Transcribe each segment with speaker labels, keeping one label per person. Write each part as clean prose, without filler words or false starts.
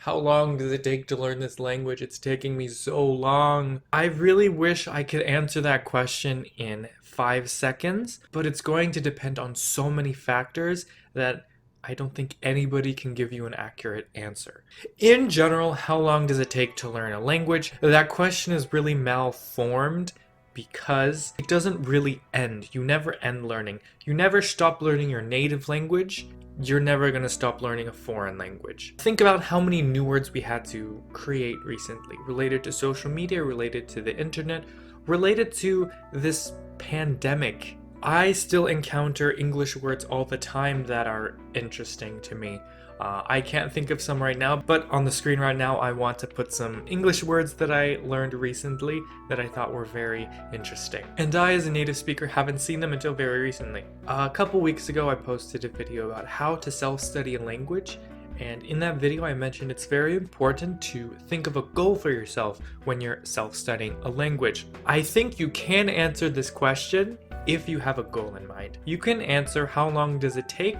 Speaker 1: How long does it take to learn this language? It's taking me so long. I really wish I could answer that question in 5 seconds, but it's going to depend on so many factors that I don't think anybody can give you an accurate answer. In general, how long does it take to learn a language? That question is really malformed because it doesn't really end. You never end learning. You never stop learning your native language. You're never going to stop learning a foreign language. Think about how many new words we had to create recently, related to social media, related to the internet, related to this pandemic. I still encounter English words all the time that are interesting to me. I can't think of some right now, but on the screen right now I want to put some English words that I learned recently that I thought were very interesting. And I, as a native speaker, haven't seen them until very recently. A couple weeks ago I posted a video about how to self-study a language, and in that video I mentioned it's very important to think of a goal for yourself when you're self-studying a language. I think you can answer this question if you have a goal in mind. You can answer, how long does it take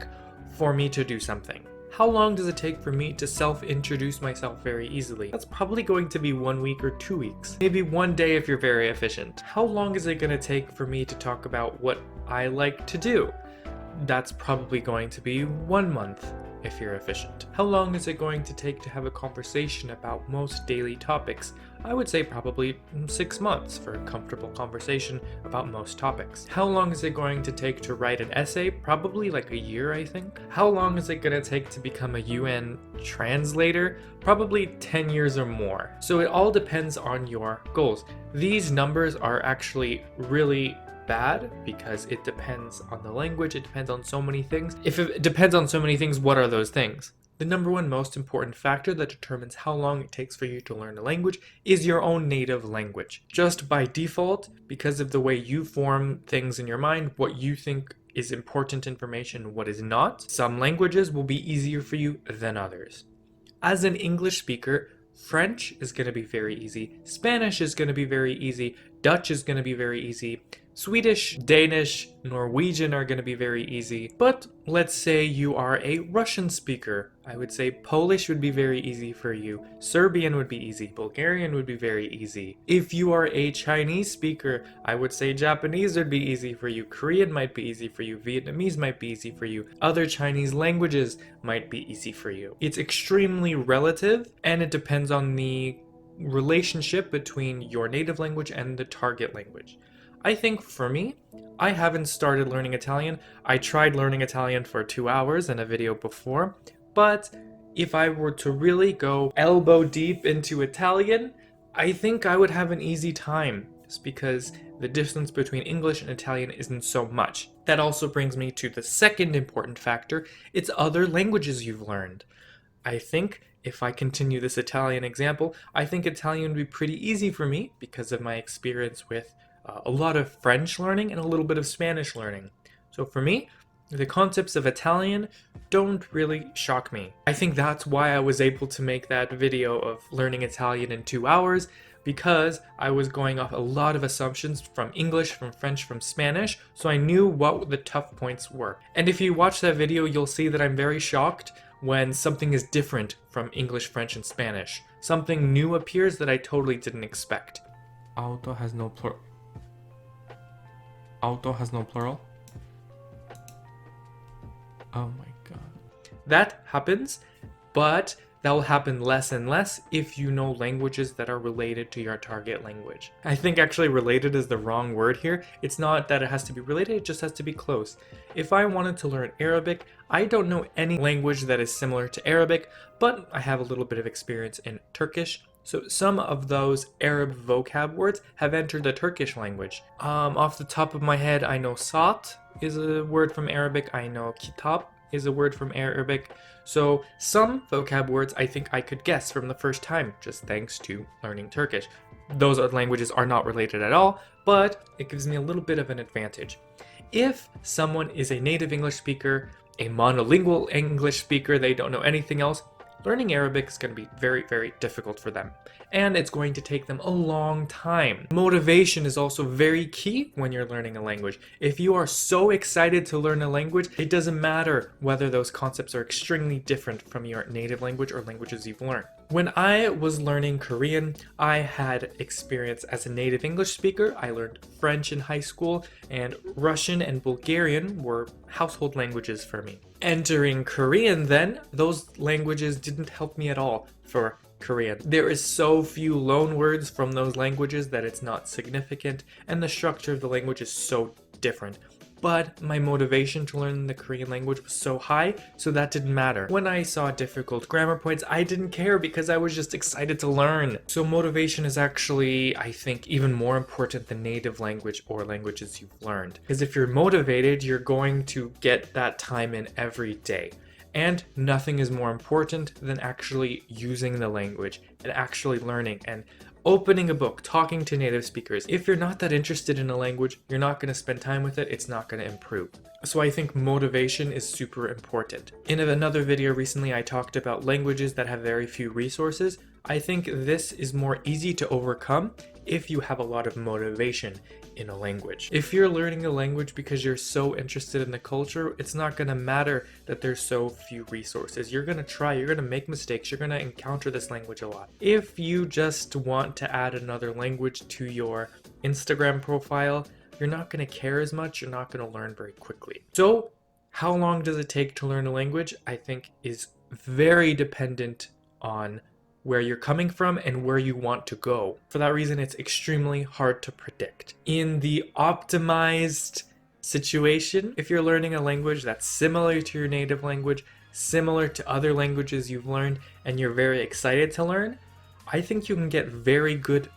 Speaker 1: for me to do something? How long does it take for me to self-introduce myself very easily? That's probably going to be 1 week or 2 weeks. Maybe one day if you're very efficient. How long is it going to take for me to talk about what I like to do? That's probably going to be 1 month if you're efficient. How long is it going to take to have a conversation about most daily topics? I would say probably 6 months for a comfortable conversation about most topics. How long is it going to take to write an essay? Probably like a year, I think. How long is it going to take to become a UN translator? Probably 10 years or more. So it all depends on your goals. These numbers are actually really bad because it depends on the language, it depends on so many things. If it depends on so many things, what are those things? The number one most important factor that determines how long it takes for you to learn a language is your own native language. Just by default, because of the way you form things in your mind, what you think is important information, what is not, some languages will be easier for you than others. As an English speaker, French is going to be very easy, Spanish is going to be very easy, Dutch is going to be very easy, Swedish, Danish, Norwegian are going to be very easy, but let's say you are a Russian speaker. I would say Polish would be very easy for you, Serbian would be easy, Bulgarian would be very easy. If you are a Chinese speaker, I would say Japanese would be easy for you, Korean might be easy for you, Vietnamese might be easy for you, other Chinese languages might be easy for you. It's extremely relative, and it depends on the relationship between your native language and the target language. I think for me, I haven't started learning Italian. I tried learning Italian for 2 hours in a video before, but if I were to really go elbow deep into Italian, I think I would have an easy time, just because the distance between English and Italian isn't so much. That also brings me to the second important factor. It's other languages you've learned. I think if I continue this Italian example, I think Italian would be pretty easy for me because of my experience with a lot of French learning and a little bit of Spanish learning. So for me, the concepts of Italian don't really shock me. I think that's why I was able to make that video of learning Italian in 2 hours, because I was going off a lot of assumptions from English, from French, from Spanish, so I knew what the tough points were. And if you watch that video, you'll see that I'm very shocked when something is different from English, French, and Spanish. Something new appears that I totally didn't expect. Auto has no plural. Auto has no plural? Oh my god. That happens, but that will happen less and less if you know languages that are related to your target language. I think actually related is the wrong word here. It's not that it has to be related, it just has to be close. If I wanted to learn Arabic, I don't know any language that is similar to Arabic, but I have a little bit of experience in Turkish. So some of those Arab vocab words have entered the Turkish language. Off the top of my head, I know saat is a word from Arabic. I know kitab is a word from Arabic. So some vocab words I think I could guess from the first time, just thanks to learning Turkish. Those languages are not related at all, but it gives me a little bit of an advantage. If someone is a native English speaker, a monolingual English speaker, they don't know anything else, learning Arabic is going to be very, very difficult for them. And it's going to take them a long time. Motivation is also very key when you're learning a language. If you are so excited to learn a language, it doesn't matter whether those concepts are extremely different from your native language or languages you've learned. When I was learning Korean, I had experience as a native English speaker. I learned French in high school, and Russian and Bulgarian were household languages for me. Entering Korean then, those languages didn't help me at all for Korean. There is so few loan words from those languages that it's not significant, and the structure of the language is so different. But my motivation to learn the Korean language was so high, so that didn't matter. When I saw difficult grammar points, I didn't care because I was just excited to learn. So motivation is actually, I think, even more important than native language or languages you've learned. Because if you're motivated, you're going to get that time in every day. And nothing is more important than actually using the language and actually learning and opening a book, talking to native speakers. If you're not that interested in a language, you're not going to spend time with it, it's not going to improve. So I think motivation is super important. In another video recently, I talked about languages that have very few resources. I think this is more easy to overcome if you have a lot of motivation in a language. If you're learning a language because you're so interested in the culture, it's not going to matter that there's so few resources. You're going to try, you're going to make mistakes, you're going to encounter this language a lot. If you just want to add another language to your Instagram profile, you're not going to care as much, you're not going to learn very quickly. So, how long does it take to learn a language? I think is very dependent on where you're coming from and where you want to go. For that reason, it's extremely hard to predict. In the optimized situation, if you're learning a language that's similar to your native language, similar to other languages you've learned, and you're very excited to learn, I think you can get very good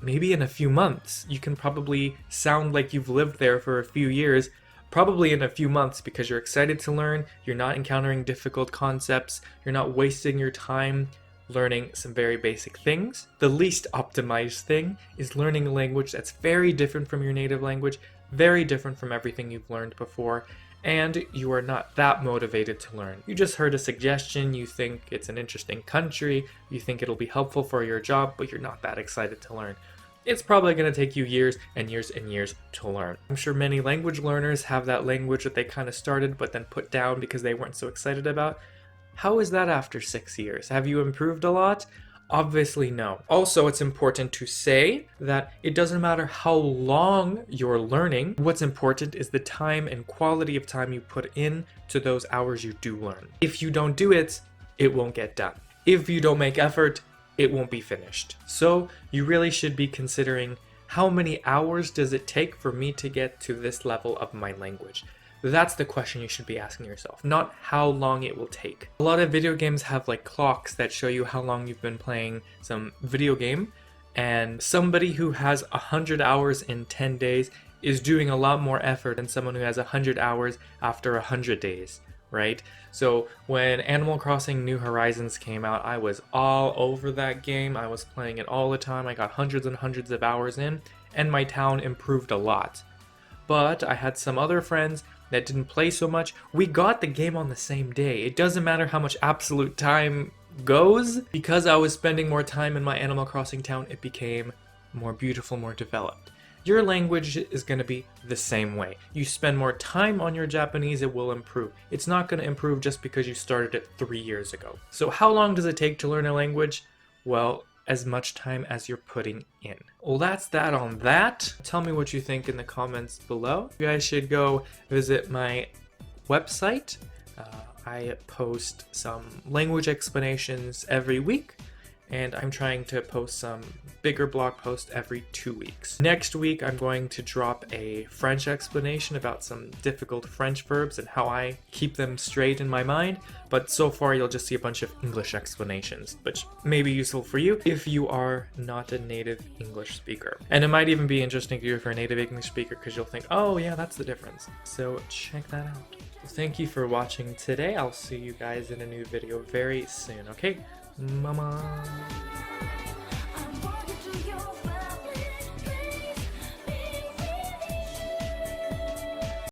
Speaker 1: maybe in a few months. You can probably sound like you've lived there for a few years, probably in a few months, because you're excited to learn, you're not encountering difficult concepts, you're not wasting your time learning some very basic things. The least optimized thing is learning a language that's very different from your native language, very different from everything you've learned before, and you are not that motivated to learn. You just heard a suggestion, you think it's an interesting country, you think it'll be helpful for your job, but you're not that excited to learn. It's probably going to take you years and years and years to learn. I'm sure many language learners have that language that they kind of started but then put down because they weren't so excited about. How is that after 6 years? Have you improved a lot? Obviously no. Also, it's important to say that it doesn't matter how long you're learning. What's important is the time and quality of time you put in to those hours you do learn. If you don't do it, it won't get done. If you don't make effort, it won't be finished. So you really should be considering how many hours does it take for me to get to this level of my language? That's the question you should be asking yourself, not how long it will take. A lot of video games have like clocks that show you how long you've been playing some video game, and somebody who has 100 hours in 10 days is doing a lot more effort than someone who has 100 hours after 100 days, right? So when Animal Crossing New Horizons came out, I was all over that game. I was playing it all the time. I got hundreds and hundreds of hours in, and my town improved a lot. But I had some other friends that didn't play so much. We got the game on the same day. It doesn't matter how much absolute time goes. Because I was spending more time in my Animal Crossing town, it became more beautiful, more developed. Your language is going to be the same way. You spend more time on your Japanese, it will improve. It's not going to improve just because you started it 3 years ago. So how long does it take to learn a language? Well, as much time as you're putting in. Well, that's that on that. Tell me what you think in the comments below. You guys should go visit my website. I post some language explanations every week, and I'm trying to post some bigger blog posts every 2 weeks. Next week, I'm going to drop a French explanation about some difficult French verbs and how I keep them straight in my mind, but so far you'll just see a bunch of English explanations, which may be useful for you if you are not a native English speaker. And it might even be interesting to you if you're a native English speaker, because you'll think, oh yeah, that's the difference. So check that out. Thank you for watching today. I'll see you guys in a new video very soon, okay? Mama.